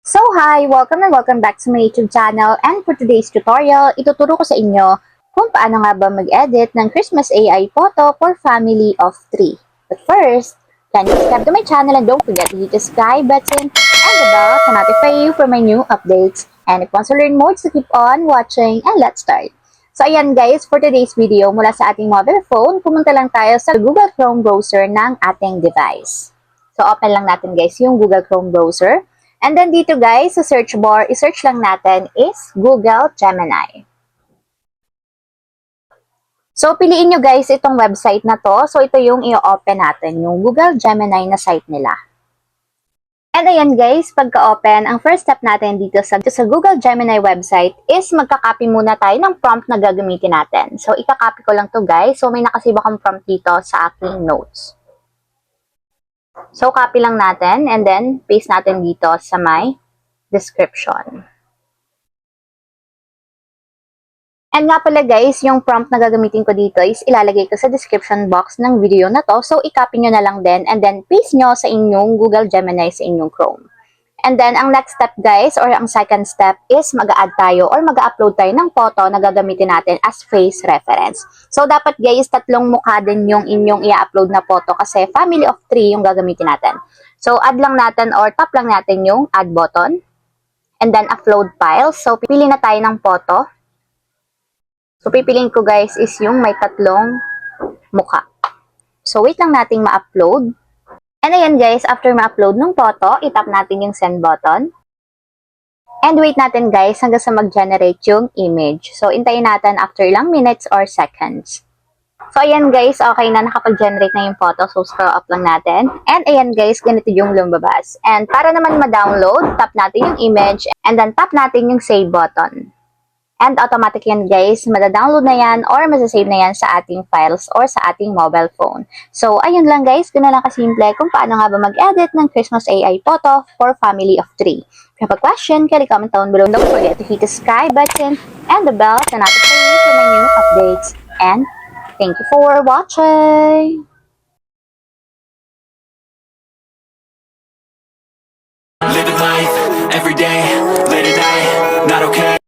So hi! Welcome and welcome back to my YouTube channel, and for today's tutorial, ituturo ko sa inyo kung paano nga ba mag-edit ng Christmas AI photo for family of 3. But first, kindly subscribe to my channel and don't forget to hit the subscribe button and the bell to notify you for my new updates. And if you want to learn more, so keep on watching and let's start. So ayan guys, for today's video, mula sa ating mobile phone, pumunta lang tayo sa Google Chrome browser ng ating device. So open lang natin guys yung Google Chrome browser. And then dito guys, sa search bar, i-search lang natin is Google Gemini. So piliin nyo guys itong website na to. So ito yung i-open natin, yung Google Gemini na site nila. And ayan guys, pagka-open, ang first step natin dito sa Google Gemini website is magka-copy muna tayo ng prompt na gagamitin natin. So ika-copy ko lang to guys. So may nakasave akong prompt dito sa aking notes. So, copy lang natin and then paste natin dito sa my description. And nga pala guys, yung prompt na gagamitin ko dito is ilalagay ko sa description box ng video na to. So, i-copy nyo na lang din and then paste nyo sa inyong Google Gemini sa inyong Chrome. And then, ang next step guys, or ang second step is mag-a-add tayo or mag-a-upload tayo ng photo na gagamitin natin as face reference. So, dapat guys, tatlong mukha din yung inyong i-upload na photo kasi family of 3 yung gagamitin natin. So, add lang natin or tap lang natin yung add button. And then, upload file. So, pipili na tayo ng photo. So, pipiliin ko guys is yung may tatlong mukha. So, wait lang nating ma-upload. And ayan guys, after ma-upload ng photo, itap natin yung send button. And wait natin guys hanggang sa mag-generate yung image. So, intayin natin after ilang minutes or seconds. So, ayan guys, okay na nakapag-generate na yung photo. So, scroll up lang natin. And ayan guys, ganito yung lumabas. And para naman ma-download, tap natin yung image and then tap natin yung save button. And automatic yan guys, madadownload na yan or masasave na yan sa ating files or sa ating mobile phone. So, ayun lang guys, ganoon lang kasimple kung paano nga ba mag-edit ng Christmas AI photo for family of 3. If you have a question, kindly comment down below. Don't forget to hit the subscribe button and the bell to notify you for my new updates. And thank you for watching!